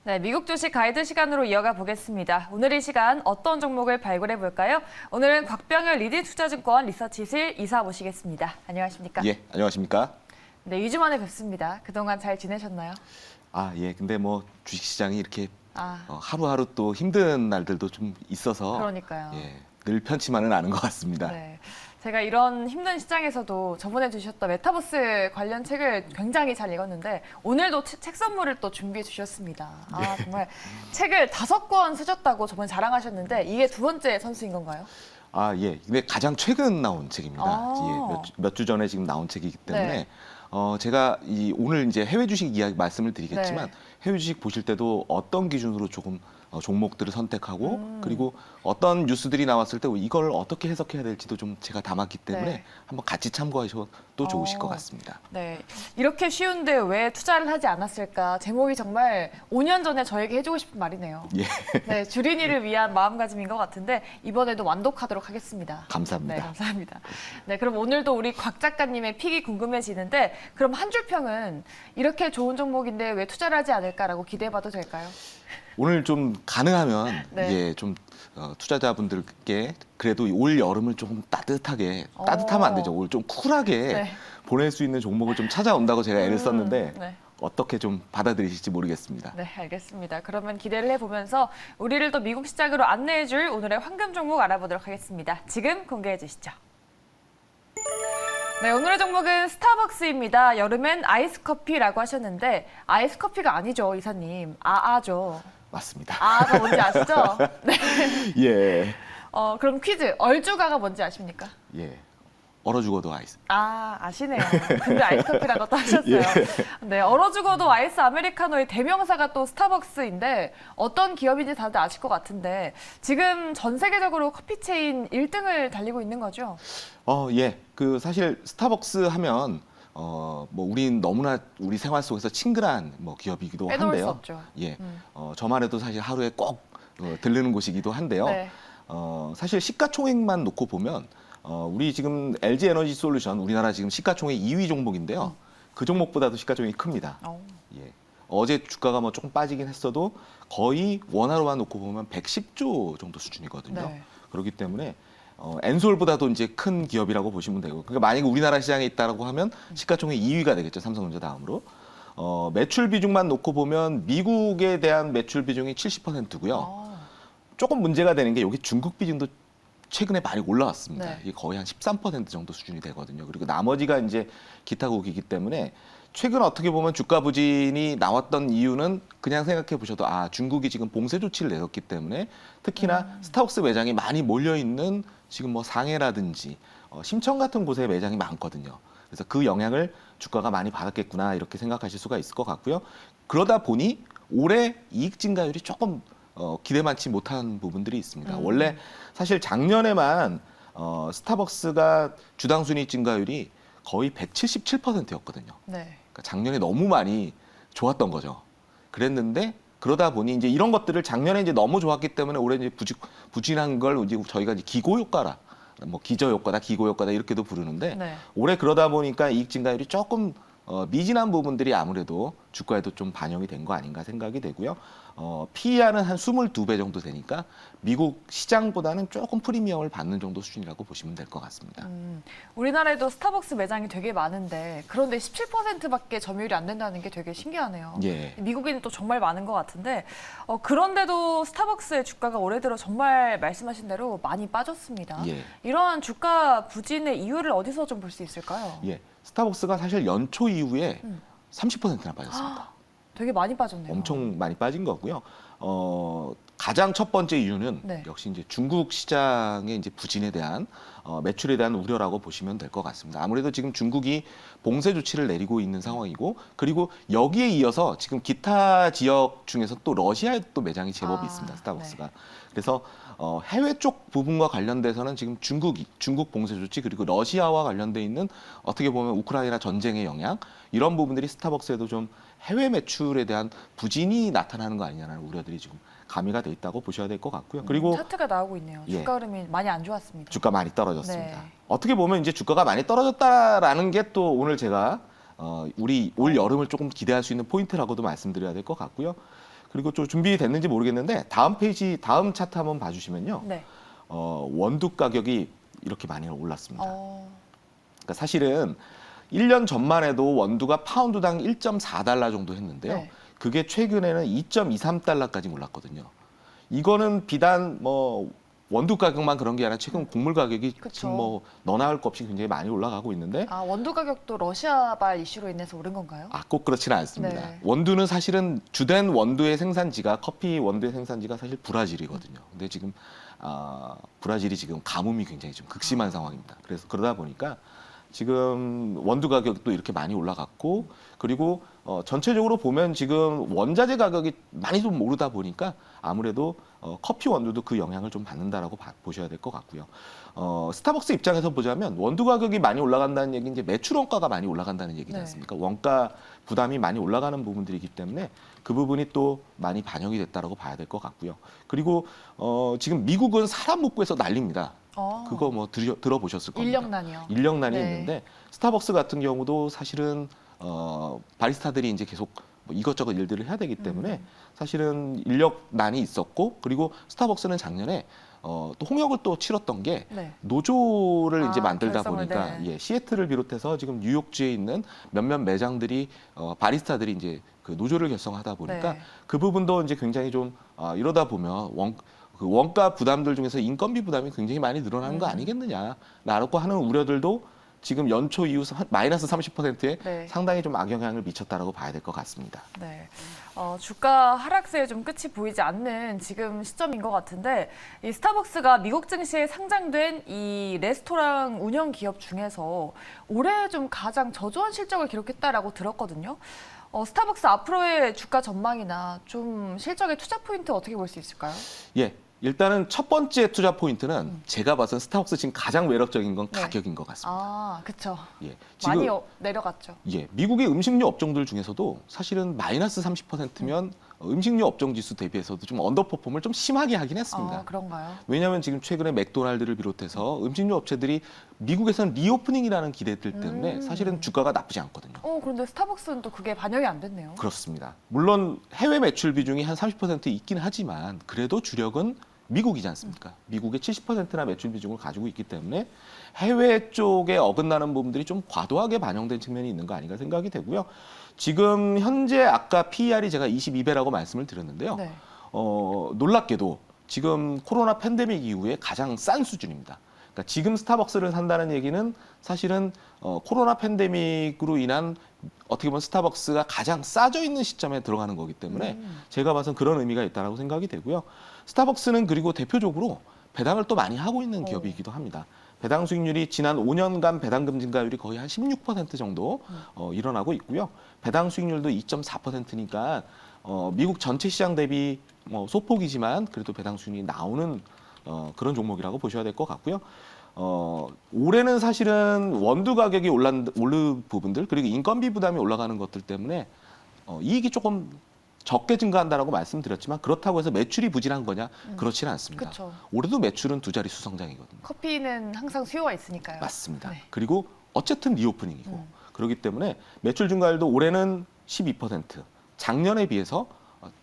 네, 미국 주식 가이드 시간으로 이어가 보겠습니다. 오늘 이 시간 어떤 종목을 발굴해 볼까요? 오늘은 곽병열 리딩투자증권 리서치실 이사 모시겠습니다. 안녕하십니까? 예, 안녕하십니까? 네, 2주 만에 뵙습니다. 그동안 잘 지내셨나요? 예, 근데 뭐 주식시장이 이렇게 아, 하루하루 또 힘든 날들도 좀 있어서 그러니까요. 예, 늘 편치만은 않은 것 같습니다. 네. 제가 이런 힘든 시장에서도 저번에 주셨던 메타버스 관련 책을 굉장히 잘 읽었는데 오늘도 책 선물을 또 준비해 주셨습니다. 정말 책을 5권 쓰셨다고 저번에 자랑하셨는데 이게 두 번째 선수인 건가요? 예, 근데 가장 최근 나온 책입니다. 아. 예, 몇 주 전에 지금 나온 책이기 때문에 네. 제가 오늘 이제 해외 주식 이야기 말씀을 드리겠지만 네. 해외 주식 보실 때도 어떤 기준으로 조금 종목들을 선택하고 그리고 어떤 뉴스들이 나왔을 때 이걸 어떻게 해석해야 될지도 좀 제가 담았기 때문에 네. 한번 같이 참고하셔도 좋으실 것 같습니다. 네, 이렇게 쉬운데 왜 투자를 하지 않았을까? 제목이 정말 5년 전에 저에게 해주고 싶은 말이네요. 예, 네, 주린이를 위한 마음가짐인 것 같은데 이번에도 완독하도록 하겠습니다. 감사합니다. 네, 감사합니다. 네, 그럼 오늘도 우리 곽 작가님의 픽이 궁금해지는데 그럼 한 줄 평은 이렇게 좋은 종목인데 왜 투자를 하지 않을까라고 기대해봐도 될까요? 오늘 좀 가능하면 네. 예, 좀 투자자분들께 그래도 올 여름을 조금 따뜻하게 오. 따뜻하면 안 되죠. 올 좀 쿨하게 네. 보낼 수 있는 종목을 좀 찾아온다고 제가 애를 썼는데 네. 어떻게 좀 받아들이실지 모르겠습니다. 네, 알겠습니다. 그러면 기대를 해보면서 우리를 또 미국 시장으로 안내해줄 오늘의 황금 종목 알아보도록 하겠습니다. 지금 공개해 주시죠. 네, 오늘의 종목은 스타벅스입니다. 여름엔 아이스 커피라고 하셨는데 아이스 커피가 아니죠, 이사님. 아아죠. 맞습니다. 아가 뭔지 아시죠? 네. 예, 그럼 퀴즈. 얼주가가 뭔지 아십니까? 예. 얼어 죽어도 아이스. 아시네요. 근데 아이스 커피라고 또 하셨어요. 예. 네, 얼어 죽어도 아이스 아메리카노의 대명사가 또 스타벅스인데 어떤 기업인지 다들 아실 것 같은데 지금 전 세계적으로 커피 체인 1등을 달리고 있는 거죠? 예. 그 사실 스타벅스 하면 뭐 우린 너무나 우리 생활 속에서 친근한 뭐 기업이기도 빼놓을 수 한데요. 없죠. 예. 저만 해도 사실 하루에 꼭 들르는 곳이기도 한데요. 네. 사실 시가총액만 놓고 보면 우리 지금 LG 에너지 솔루션 우리나라 지금 시가총액 2위 종목인데요. 그 종목보다도 시가총액이 큽니다. 예. 어제 주가가 뭐 조금 빠지긴 했어도 거의 원화로만 놓고 보면 110조 정도 수준이거든요. 네. 그렇기 때문에 엔솔보다도 이제 큰 기업이라고 보시면 되고, 그러니까 만약에 우리나라 시장에 있다라고 하면 시가총액 2위가 되겠죠. 삼성전자 다음으로. 매출 비중만 놓고 보면 미국에 대한 매출 비중이 70%고요. 조금 문제가 되는 게 여기 중국 비중도 최근에 많이 올라왔습니다. 네. 이게 거의 한 13% 정도 수준이 되거든요. 그리고 나머지가 이제 기타 국이기 때문에 최근 어떻게 보면 주가 부진이 나왔던 이유는 그냥 생각해 보셔도 중국이 지금 봉쇄 조치를 내렸기 때문에 특히나 스타벅스 매장이 많이 몰려 있는 지금 뭐 상해라든지 심천 같은 곳에 매장이 많거든요. 그래서 그 영향을 주가가 많이 받았겠구나 이렇게 생각하실 수가 있을 것 같고요. 그러다 보니 올해 이익 증가율이 조금 기대만치 못한 부분들이 있습니다. 원래 사실 작년에만 스타벅스가 주당 순이익 증가율이 거의 177%였거든요. 네. 그러니까 작년에 너무 많이 좋았던 거죠. 그랬는데 그러다 보니 이제 이런 것들을 작년에 이제 너무 좋았기 때문에 올해 이제 부진한 걸 이제 저희가 이제 기고 효과라, 뭐 기저 효과다, 기고 효과다 이렇게도 부르는데 네. 올해 그러다 보니까 이익 증가율이 조금 미진한 부분들이 아무래도 주가에도 좀 반영이 된 거 아닌가 생각이 되고요. PER은 한 22배 정도 되니까 미국 시장보다는 조금 프리미엄을 받는 정도 수준이라고 보시면 될 것 같습니다. 우리나라에도 스타벅스 매장이 되게 많은데 그런데 17%밖에 점유율이 안 된다는 게 되게 신기하네요. 예. 미국에는 또 정말 많은 것 같은데 그런데도 스타벅스의 주가가 올해 들어 정말 말씀하신 대로 많이 빠졌습니다. 예. 이러한 주가 부진의 이유를 어디서 좀 볼 수 있을까요? 예. 스타벅스가 사실 연초 이후에 30%나 빠졌습니다. 되게 많이 빠졌네요. 엄청 많이 빠진 거고요. 가장 첫 번째 이유는 네. 역시 이제 중국 시장의 이제 부진에 대한 매출에 대한 우려라고 보시면 될 것 같습니다. 아무래도 지금 중국이 봉쇄 조치를 내리고 있는 상황이고, 그리고 여기에 이어서 지금 기타 지역 중에서 또 러시아에 또 매장이 제법 있습니다. 스타벅스가. 네. 그래서 해외 쪽 부분과 관련돼서는 지금 중국 봉쇄 조치 그리고 러시아와 관련돼 있는 어떻게 보면 우크라이나 전쟁의 영향 이런 부분들이 스타벅스에도 좀 해외 매출에 대한 부진이 나타나는 거 아니냐는 우려들이 지금 가미가 돼 있다고 보셔야 될 것 같고요. 그리고 차트가 나오고 있네요. 예. 주가 흐름이 많이 안 좋았습니다. 주가 많이 떨어졌습니다. 네. 어떻게 보면 이제 주가가 많이 떨어졌다라는 게 또 오늘 제가 우리 올 여름을 조금 기대할 수 있는 포인트라고도 말씀드려야 될 것 같고요. 그리고 좀 준비됐는지 모르겠는데 다음 페이지 다음 차트 한번 봐주시면요. 네. 원두 가격이 이렇게 많이 올랐습니다. 어, 그러니까 사실은 1년 전만 해도 원두가 파운드당 1.4달러 정도 했는데요. 네. 그게 최근에는 2.23달러까지 올랐거든요. 이거는 비단 뭐 원두 가격만 그런 게 아니라 최근 곡물 가격이 그쵸. 지금 뭐 너나 할 것 없이 굉장히 많이 올라가고 있는데 아, 원두 가격도 러시아발 이슈로 인해서 오른 건가요? 꼭 그렇지는 않습니다. 네. 원두는 사실은 주된 원두의 생산지가 커피 원두의 생산지가 사실 브라질이거든요. 근데 지금 브라질이 지금 가뭄이 굉장히 좀 극심한 상황입니다. 그래서 그러다 보니까 지금 원두 가격도 이렇게 많이 올라갔고 그리고 전체적으로 보면 지금 원자재 가격이 많이 좀 오르다 보니까 아무래도 커피 원두도 그 영향을 좀 받는다라고 보셔야 될 것 같고요. 스타벅스 입장에서 보자면 원두 가격이 많이 올라간다는 얘기는 이제 매출 원가가 많이 올라간다는 얘기지 네. 않습니까? 원가 부담이 많이 올라가는 부분들이기 때문에 그 부분이 또 많이 반영이 됐다라고 봐야 될 것 같고요. 그리고 지금 미국은 사람 못 구해서 난립니다. 그거 뭐 들어보셨을 겁니다. 인력난이요. 인력난이 네. 있는데 스타벅스 같은 경우도 사실은 바리스타들이 이제 계속 뭐 이것저것 일들을 해야 되기 때문에 사실은 인력난이 있었고 그리고 스타벅스는 작년에 또 홍역을 또 치렀던 게 네. 노조를 이제 만들다 결성을, 보니까 네. 시애틀을 비롯해서 지금 뉴욕주에 있는 몇몇 매장들이 바리스타들이 이제 그 노조를 결성하다 보니까 네. 그 부분도 이제 굉장히 좀 이러다 보면 그 원가 부담들 중에서 인건비 부담이 굉장히 많이 늘어나는 거 아니겠느냐라고 하는 우려들도 지금 연초 이후 마이너스 30%에 네. 상당히 좀 악영향을 미쳤다라고 봐야 될 것 같습니다. 네. 주가 하락세에 좀 끝이 보이지 않는 지금 시점인 것 같은데 이 스타벅스가 미국 증시에 상장된 이 레스토랑 운영 기업 중에서 올해 좀 가장 저조한 실적을 기록했다라고 들었거든요. 스타벅스 앞으로의 주가 전망이나 좀 실적의 투자 포인트 어떻게 볼 수 있을까요? 예. 일단은 첫 번째 투자 포인트는 제가 봐선 스타벅스 지금 가장 매력적인 건 네. 가격인 것 같습니다. 아, 그렇죠. 예. 많이 내려갔죠. 미국의 음식료 업종들 중에서도 사실은 마이너스 30%면 음식료 업종 지수 대비해서도 좀 언더퍼폼을 좀 심하게 하긴 했습니다. 그런가요? 왜냐하면 지금 최근에 맥도날드를 비롯해서 음식료 업체들이 미국에서는 리오프닝이라는 기대들 때문에 사실은 주가가 나쁘지 않거든요. 그런데 스타벅스는 또 그게 반영이 안 됐네요. 그렇습니다. 물론 해외 매출 비중이 한 30% 있긴 하지만 그래도 주력은 미국이지 않습니까? 미국의 70%나 매출 비중을 가지고 있기 때문에 해외 쪽에 어긋나는 부분들이 좀 과도하게 반영된 측면이 있는 거 아닌가 생각이 되고요. 지금 현재 아까 PER이 제가 22배라고 말씀을 드렸는데요. 네. 놀랍게도 지금 코로나 팬데믹 이후에 가장 싼 수준입니다. 그러니까 지금 스타벅스를 산다는 얘기는 사실은 코로나 팬데믹으로 인한 어떻게 보면 스타벅스가 가장 싸져 있는 시점에 들어가는 거기 때문에 제가 봐선 그런 의미가 있다고 생각이 되고요. 스타벅스는 그리고 대표적으로 배당을 또 많이 하고 있는 기업이기도 합니다. 배당 수익률이 지난 5년간 배당금 증가율이 거의 한 16% 정도 일어나고 있고요. 배당 수익률도 2.4%니까 미국 전체 시장 대비 뭐 소폭이지만 그래도 배당 수익률이 나오는 그런 종목이라고 보셔야 될 것 같고요. 올해는 사실은 원두 가격이 오른 부분들 그리고 인건비 부담이 올라가는 것들 때문에 이익이 조금 적게 증가한다라고 말씀드렸지만 그렇다고 해서 매출이 부진한 거냐 그렇지는 않습니다. 그쵸. 올해도 매출은 두 자릿수 성장이거든요. 커피는 항상 수요가 있으니까요. 맞습니다. 네. 그리고 어쨌든 리오프닝이고 그렇기 때문에 매출 증가율도 올해는 12%, 작년에 비해서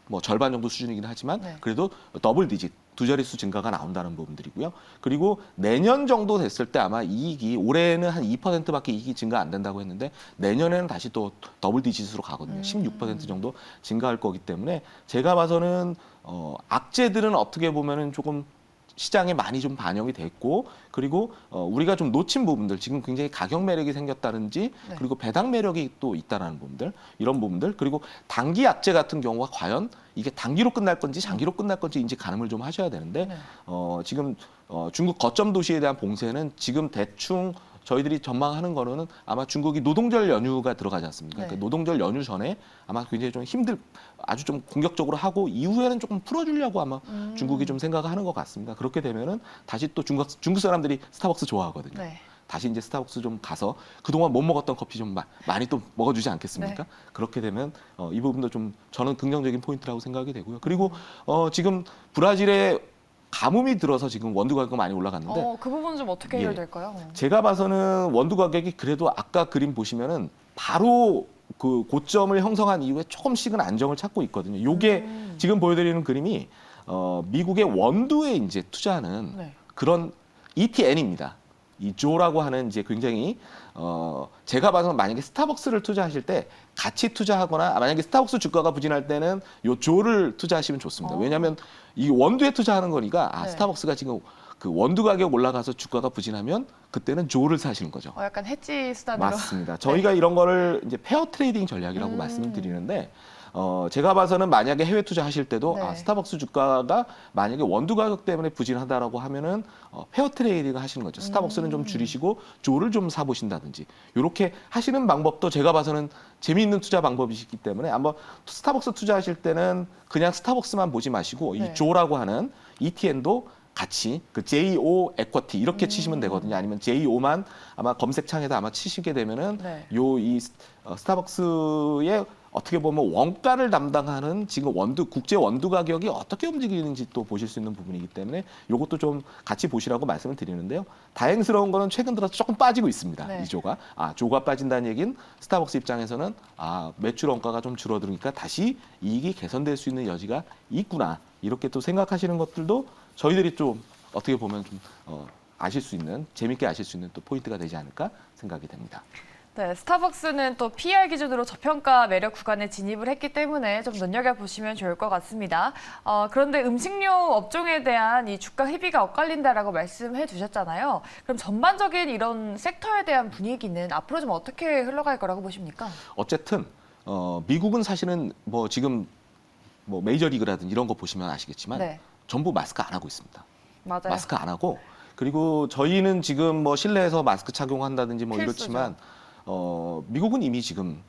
뭐 절반 정도 수준이긴 하지만 네. 그래도 더블 디짓 두 자릿수 증가가 나온다는 부분들이고요. 그리고 내년 정도 됐을 때 아마 이익이 올해는 한 2%밖에 이익이 증가 안 된다고 했는데 내년에는 다시 또 더블 디짓으로 가거든요. 16% 정도 증가할 거기 때문에 제가 봐서는 악재들은 어떻게 보면은 조금 시장에 많이 좀 반영이 됐고 그리고 우리가 좀 놓친 부분들 지금 굉장히 가격 매력이 생겼다든지 네. 그리고 배당 매력이 또 있다라는 부분들 이런 부분들 그리고 단기 악재 같은 경우가 과연 이게 단기로 끝날 건지 장기로 끝날 건지 이제 가늠을 좀 하셔야 되는데 네. 지금 중국 거점 도시에 대한 봉쇄는 지금 대충 저희들이 전망하는 거는 아마 중국이 노동절 연휴가 들어가지 않습니까? 네. 그러니까 노동절 연휴 전에 아마 굉장히 좀 아주 좀 공격적으로 하고 이후에는 조금 풀어주려고 아마 중국이 좀 생각을 하는 것 같습니다. 그렇게 되면은 다시 또 중국 사람들이 스타벅스 좋아하거든요. 네. 다시 이제 스타벅스 좀 가서 그동안 못 먹었던 커피 좀 많이 또 먹어주지 않겠습니까? 네. 그렇게 되면 이 부분도 좀 저는 긍정적인 포인트라고 생각이 되고요. 그리고 지금 브라질에 가뭄이 들어서 지금 원두 가격이 많이 올라갔는데 그 부분은 좀 어떻게 예. 해결될까요? 제가 봐서는 원두 가격이 그래도 아까 그림 보시면은 바로 그 고점을 형성한 이후에 조금씩은 안정을 찾고 있거든요. 요게 지금 보여드리는 그림이 미국의 원두에 이제 투자하는 네. 그런 ETN입니다. 이 조라고 하는 이제 굉장히 제가 봐서는 만약에 스타벅스를 투자하실 때 같이 투자하거나 만약에 스타벅스 주가가 부진할 때는 요 조를 투자하시면 좋습니다. 왜냐하면 이 원두에 투자하는 거니까 네. 스타벅스가 지금 그 원두 가격 올라가서 주가가 부진하면 그때는 조를 사시는 거죠. 약간 해지 수단으로. 맞습니다. 저희가 이런 거를 이제 페어 트레이딩 전략이라고 말씀을 드리는데 제가 봐서는 만약에 해외 투자하실 때도 네. 스타벅스 주가가 만약에 원두 가격 때문에 부진하다라고 하면은 페어 트레이딩을 하시는 거죠. 스타벅스는 좀 줄이시고 조를 좀 사보신다든지 이렇게 하시는 방법도 제가 봐서는 재미있는 투자 방법이시기 때문에 한번 스타벅스 투자하실 때는 그냥 스타벅스만 보지 마시고 네. 이 조라고 하는 ETN도 같이 그 JO 에쿼티 이렇게 치시면 되거든요. 아니면 JO만 아마 검색창에다 아마 치시게 되면은 네. 이 스타벅스의 어떻게 보면 원가를 담당하는 지금 국제 원두 가격이 어떻게 움직이는지 또 보실 수 있는 부분이기 때문에 이것도 좀 같이 보시라고 말씀을 드리는데요. 다행스러운 거는 최근 들어서 조금 빠지고 있습니다. 네. 이 조가. 조가 빠진다는 얘기는 스타벅스 입장에서는 매출 원가가 좀 줄어드니까 다시 이익이 개선될 수 있는 여지가 있구나. 이렇게 또 생각하시는 것들도 저희들이 좀 어떻게 보면 좀 아실 수 있는 재밌게 아실 수 있는 또 포인트가 되지 않을까 생각이 됩니다. 네, 스타벅스는 또 PR 기준으로 저평가 매력 구간에 진입을 했기 때문에 좀 눈여겨보시면 좋을 것 같습니다. 그런데 음식료 업종에 대한 이 주가 희비가 엇갈린다라고 말씀해 주셨잖아요. 그럼 전반적인 이런 섹터에 대한 분위기는 앞으로 좀 어떻게 흘러갈 거라고 보십니까? 어쨌든 미국은 사실은 뭐 지금 뭐 메이저리그라든지 이런 거 보시면 아시겠지만 네, 전부 마스크 안 하고 있습니다. 맞아요. 마스크 안 하고 그리고 저희는 지금 뭐 실내에서 마스크 착용한다든지 뭐 필수죠. 이렇지만 미국은 이미 지금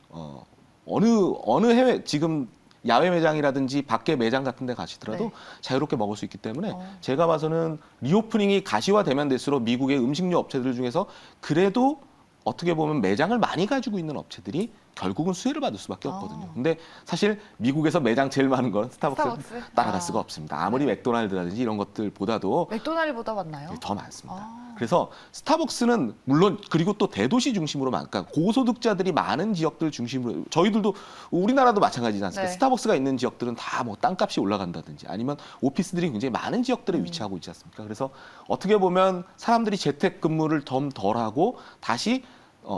어느 해외 지금 야외 매장이라든지 밖에 매장 같은 데 가시더라도 네. 자유롭게 먹을 수 있기 때문에 제가 봐서는 리오프닝이 가시화되면 될수록 미국의 음식료 업체들 중에서 그래도 어떻게 보면 매장을 많이 가지고 있는 업체들이 결국은 수혜를 받을 수밖에 없거든요. 근데 사실 미국에서 매장 제일 많은 건 스타벅스를 스타벅스? 따라갈 수가 없습니다. 아무리 맥도날드라든지 이런 것들보다도 맥도날드보다 많나요? 더 많습니다. 그래서 스타벅스는 물론 그리고 또 대도시 중심으로 그러니까 고소득자들이 많은 지역들 중심으로 저희들도 우리나라도 마찬가지지 않습니까? 네. 스타벅스가 있는 지역들은 다 뭐 땅값이 올라간다든지 아니면 오피스들이 굉장히 많은 지역들에 위치하고 있지 않습니까? 그래서 어떻게 보면 사람들이 재택근무를 좀 덜하고 다시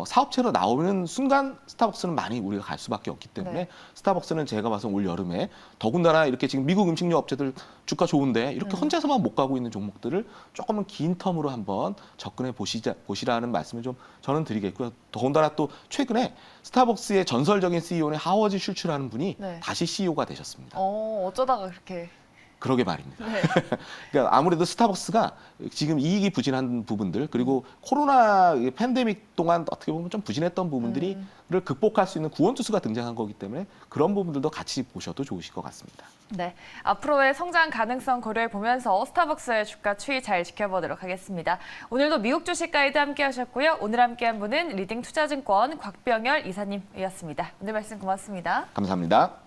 사업체로 나오는 순간 스타벅스는 많이 우리가 갈 수밖에 없기 때문에 네. 스타벅스는 제가 봐서 올 여름에 더군다나 이렇게 지금 미국 음식료 업체들 주가 좋은데 이렇게 혼자서만 못 가고 있는 종목들을 조금은 긴 텀으로 한번 접근해 보시라는 말씀을 좀 저는 드리겠고요. 더군다나 또 최근에 스타벅스의 전설적인 CEO는 하워드 슐츠라는 분이 네. 다시 CEO가 되셨습니다. 어쩌다가 그렇게. 그러게 말입니다. 네. 그러니까 아무래도 스타벅스가 지금 이익이 부진한 부분들 그리고 코로나 팬데믹 동안 어떻게 보면 좀 부진했던 부분들을 극복할 수 있는 구원투수가 등장한 거기 때문에 그런 부분들도 같이 보셔도 좋으실 것 같습니다. 네, 앞으로의 성장 가능성 고려해 보면서 스타벅스의 주가 추이 잘 지켜보도록 하겠습니다. 오늘도 미국 주식 가이드 함께 하셨고요. 오늘 함께한 분은 리딩 투자증권 곽병열 이사님이었습니다. 오늘 말씀 고맙습니다. 감사합니다.